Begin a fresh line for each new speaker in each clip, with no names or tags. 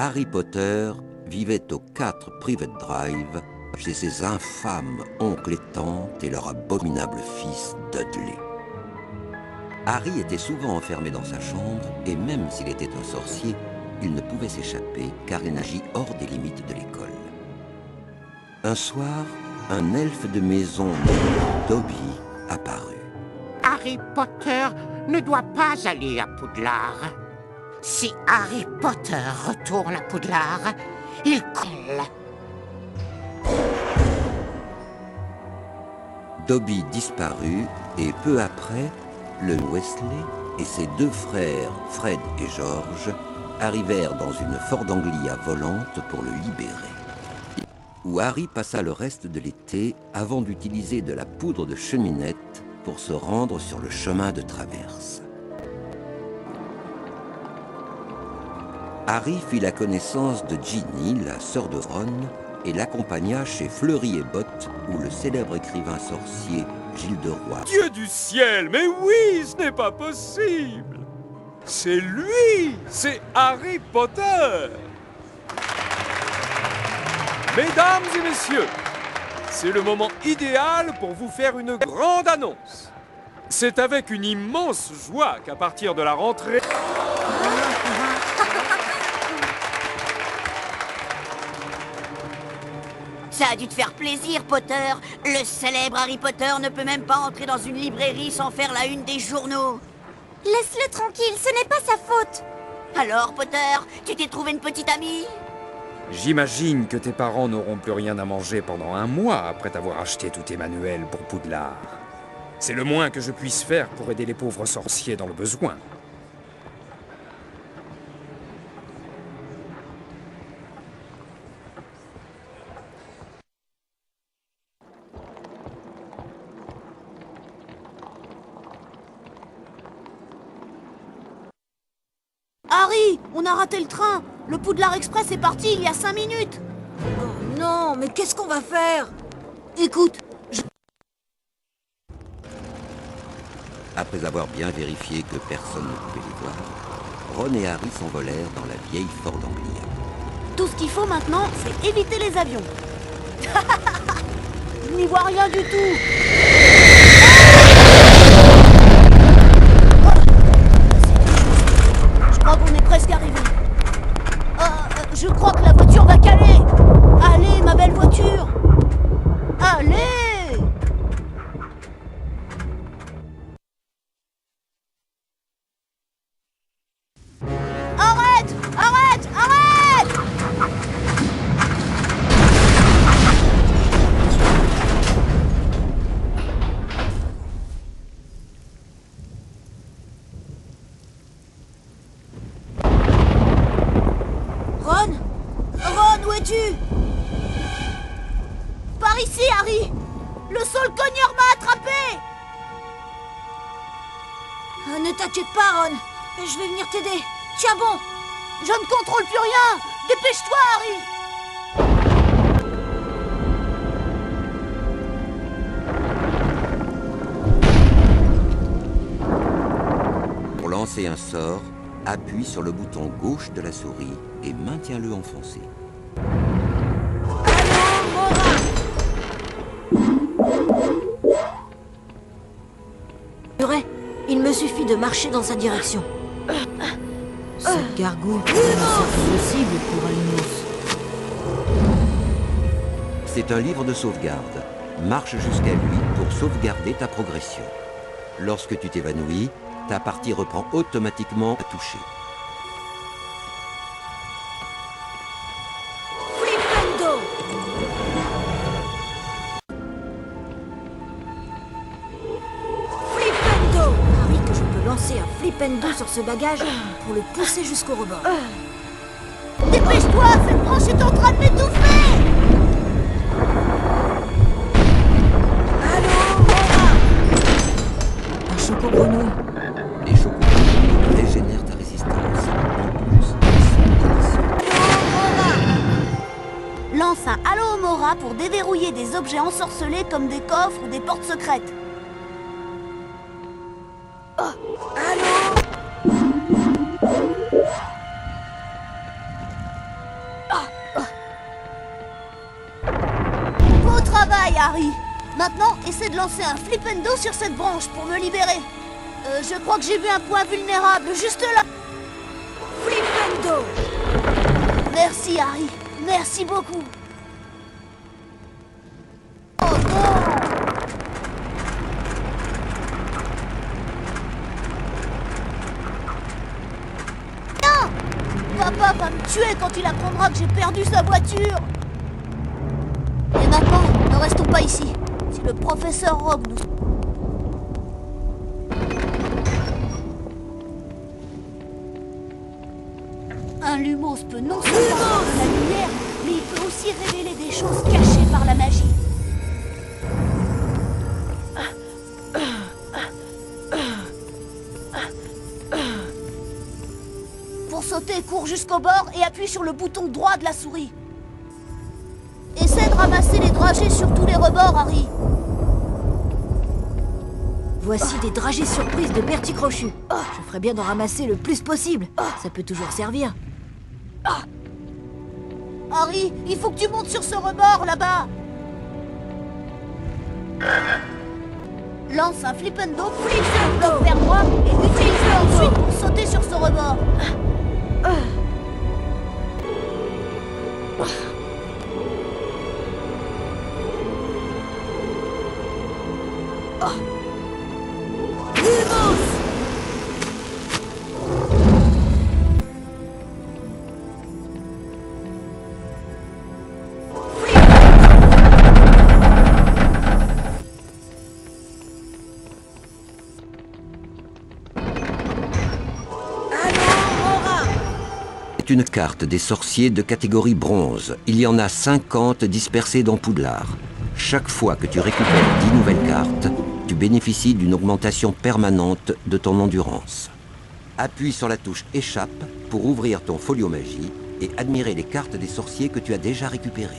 Harry Potter vivait au 4 Private Drive chez ses infâmes oncles et tantes et leur abominable fils Dudley. Harry était souvent enfermé dans sa chambre et même s'il était un sorcier, il ne pouvait s'échapper car il agit hors des limites de l'école. Un soir, un elfe de maison nommé Dobby apparut.
Harry Potter ne doit pas aller à Poudlard. Si Harry Potter retourne à Poudlard, il colle.
Dobby disparut et peu après, le Weasley et ses deux frères, Fred et George, arrivèrent dans une Ford Anglia volante pour le libérer. Où Harry passa le reste de l'été avant d'utiliser de la poudre de cheminette pour se rendre sur le chemin de traverse. Harry fit la connaissance de Ginny, la sœur de Ron, et l'accompagna chez Fleury et Botte, où le célèbre écrivain sorcier Gilles de Roy...
Dieu du ciel, mais oui, ce n'est pas possible! C'est lui! C'est Harry Potter! Mesdames et messieurs, c'est le moment idéal pour vous faire une grande annonce. C'est avec une immense joie qu'à partir de la rentrée...
Ça a dû te faire plaisir, Potter. Le célèbre Harry Potter ne peut même pas entrer dans une librairie sans faire la une des journaux.
Laisse-le tranquille, ce n'est pas sa faute.
Alors, Potter, tu t'es trouvé une petite amie?
J'imagine que tes parents n'auront plus rien à manger pendant un mois après t'avoir acheté tous tes manuels pour Poudlard. C'est le moins que je puisse faire pour aider les pauvres sorciers dans le besoin.
Harry, on a raté le train. Le Poudlard Express est parti il y a 5 minutes. Oh non, mais qu'est-ce qu'on va faire? Écoute,
Après avoir bien vérifié que personne ne pouvait les voir, Ron et Harry s'envolèrent dans la vieille Ford Anglia.
tout ce qu'il faut maintenant, c'est éviter les avions. Je n'y vois rien du tout. Je crois qu'on est presque arrivé. Je crois que la voiture va caler. Allez, ma belle voiture. Allez! Arrête! Arrête! Arrête! Ron? Ron, où es-tu? Par ici, Harry! Le Saule-Cogneur m'a attrapé! Ne t'inquiète pas, Ron. Je vais venir t'aider. Tiens bon! Je ne contrôle plus rien! Dépêche-toi,
Harry! Pour lancer un sort, appuie sur le bouton gauche de la souris et maintiens-le enfoncé.
Il me suffit de marcher dans sa direction. Cette gargouille est possible pour Alnos.
C'est un livre de sauvegarde. Marche jusqu'à lui pour sauvegarder ta progression. Lorsque tu t'évanouis, ta partie reprend automatiquement à toucher.
Flipendo! Flipendo! Harry, que je peux lancer un Flipendo sur ce bagage pour le pousser jusqu'au rebord. Dépêche-toi, cette branche est en train de m'étouffer! Allô, Mora! Un choco-grenouille.
Les chocos régénèrent ta résistance. En plus, ils sont délicieux.
Lance un Halo Mora pour déverrouiller des objets ensorcelés comme des coffres ou des portes secrètes. aïe, Harry. Maintenant, essaie de lancer un flipendo sur cette branche pour me libérer. Je crois que j'ai vu un point vulnérable juste là. Flipendo. Merci, Harry. Merci beaucoup. Oh non! Papa va me tuer quand il apprendra que j'ai perdu sa voiture. Et maintenant, ne restons pas ici. Si le professeur Rogue nous... Un lumos peut non seulement voir de la lumière, mais il peut aussi révéler des choses cachées par la magie. Pour sauter, cours jusqu'au bord et appuie sur le bouton droit de la souris. Essaie de ramasser les dragées sur tous les rebords, Harry.
Voici des dragées surprises de Bertie Crochu. Je ferais bien d'en ramasser le plus possible. Ça peut toujours servir.
Harry, il faut que tu montes sur ce rebord, là-bas. Lance un flipendo, flip le bloc vers moi et utilise-le ensuite pour sauter sur ce rebord.
C'est une carte des sorciers de catégorie bronze. Il y en a 50 dispersés dans Poudlard. Chaque fois que tu récupères 10 nouvelles cartes, tu bénéficies d'une augmentation permanente de ton endurance. Appuie sur la touche Échappe pour ouvrir ton folio magie et admirer les cartes des sorciers que tu as déjà récupérées.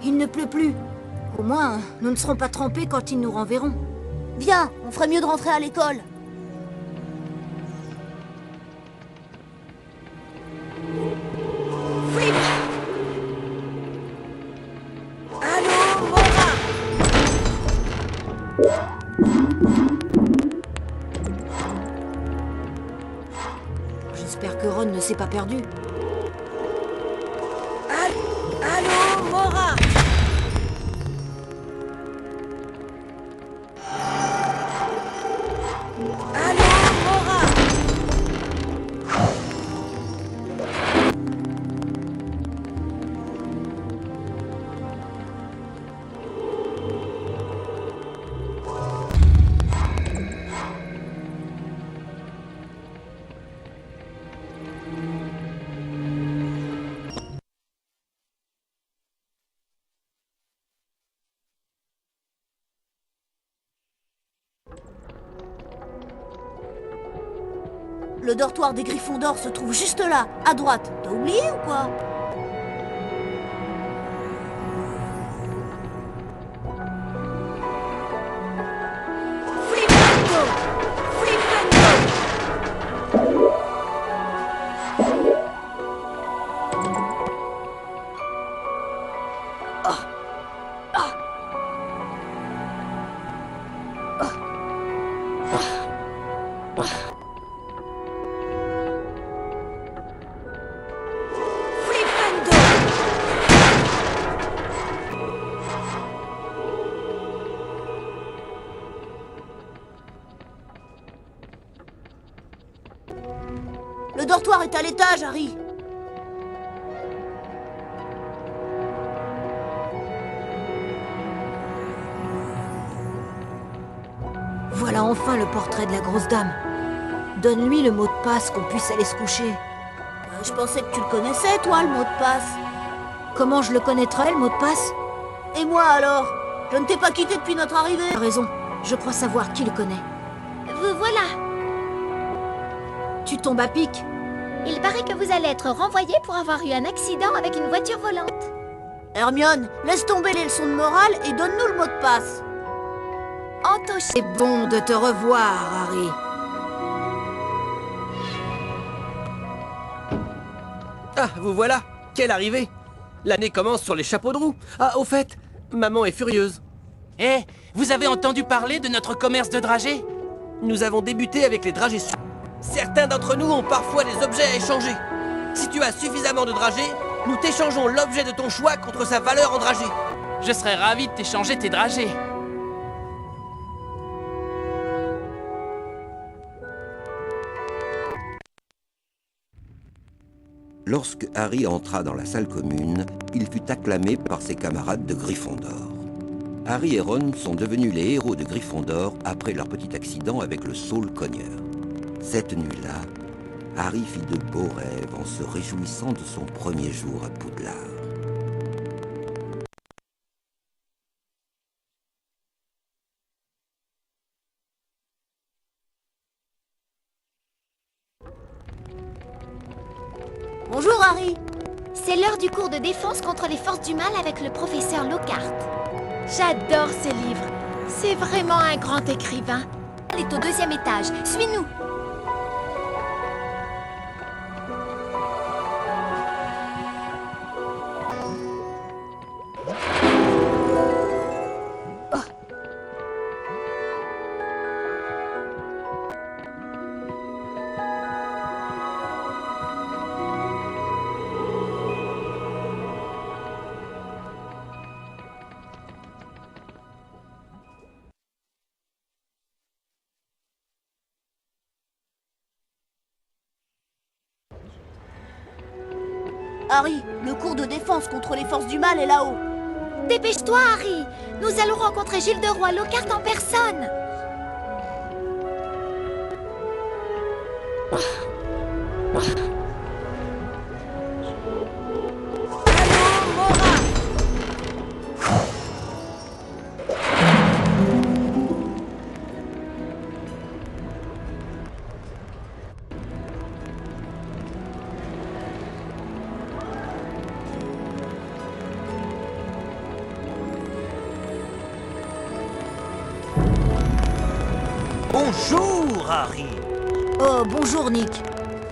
Il ne pleut plus. Au moins, nous ne serons pas trempés quand ils nous renverront.
Viens, on ferait mieux de rentrer à l'école.
J'espère que Ron ne s'est pas perdu.
Allô, Mora! Le dortoir des Gryffondors se trouve juste là, à droite. T'as oublié ou quoi? Le dortoir est à l'étage, Harry.
Voilà enfin le portrait de la grosse dame. Donne-lui le mot de passe qu'on puisse aller se coucher.
Je pensais que tu le connaissais, toi, le mot de passe.
Comment je le connaîtrais, le mot de passe?
Et moi alors? Je ne t'ai pas quitté depuis notre arrivée.
T'as raison, je crois savoir qui le connaît.
Vous voilà.
Tu tombes à pic.
Il paraît que vous allez être renvoyé pour avoir eu un accident avec une voiture volante.
Hermione, laisse tomber les leçons de morale et donne-nous le mot de passe.
Entoché.
C'est bon de te revoir, Harry.
Ah, vous voilà. Quelle arrivée. L'année commence sur les chapeaux de roue. Ah, au fait, maman est furieuse.
Eh, vous avez entendu parler de notre commerce de dragées?
Nous avons débuté avec les dragées. Certains d'entre nous ont parfois des objets à échanger. Si tu as suffisamment de dragées, nous t'échangeons l'objet de ton choix contre sa valeur en dragées.
Je serais ravi de t'échanger tes dragées.
Lorsque Harry entra dans la salle commune, il fut acclamé par ses camarades de Gryffondor. Harry et Ron sont devenus les héros de Gryffondor après leur petit accident avec le saule cogneur. Cette nuit-là, Harry fit de beaux rêves en se réjouissant de son premier jour à Poudlard.
Bonjour, Harry.
C'est l'heure du cours de défense contre les forces du mal avec le professeur Lockhart. J'adore ces livres. C'est vraiment un grand écrivain. Elle est au 2e étage. Suis-nous.
Harry, le cours de défense contre les forces du mal est là-haut.
Dépêche-toi, Harry. Nous allons rencontrer Gilles de Roi Lockhart en personne.
Bonjour, Harry.
Oh, bonjour, Nick.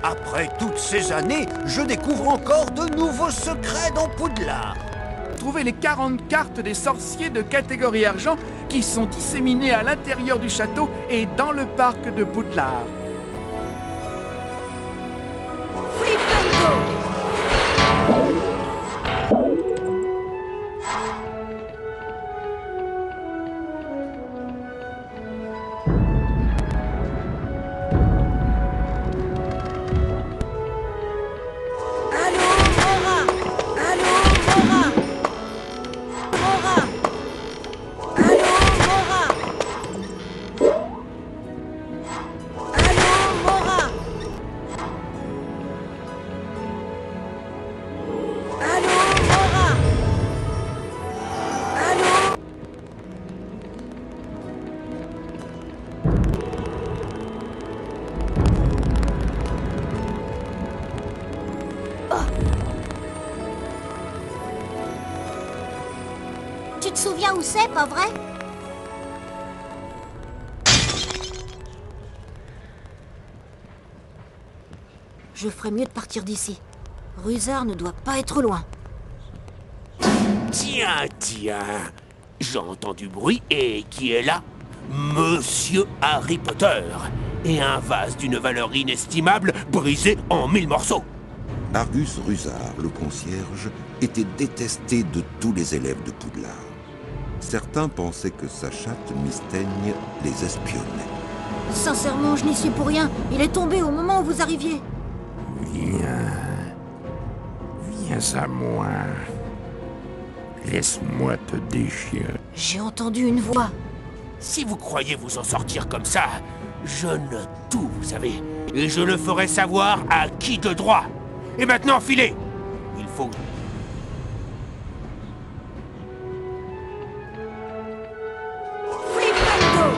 Après toutes ces années, je découvre encore de nouveaux secrets dans Poudlard.
Trouvez les 40 cartes des sorciers de catégorie argent qui sont disséminées à l'intérieur du château et dans le parc de Poudlard.
Tu te souviens où c'est, pas vrai?
Je ferais mieux de partir d'ici. Rusard ne doit pas être loin.
Tiens, j'entends du bruit et qui est là? Monsieur Harry Potter. Et un vase d'une valeur inestimable brisé en 1000 morceaux.
Argus Rusard, le concierge, était détesté de tous les élèves de Poudlard. Certains pensaient que sa chatte Mystaigne les espionnait.
Sincèrement, je n'y suis pour rien. Il est tombé au moment où vous arriviez.
Viens à moi. Laisse-moi te déchirer.
J'ai entendu une voix.
Si vous croyez vous en sortir comme ça, je note tout, vous savez. Et je le ferai savoir à qui de droit. Et maintenant, filez! Il faut...
Flipendo!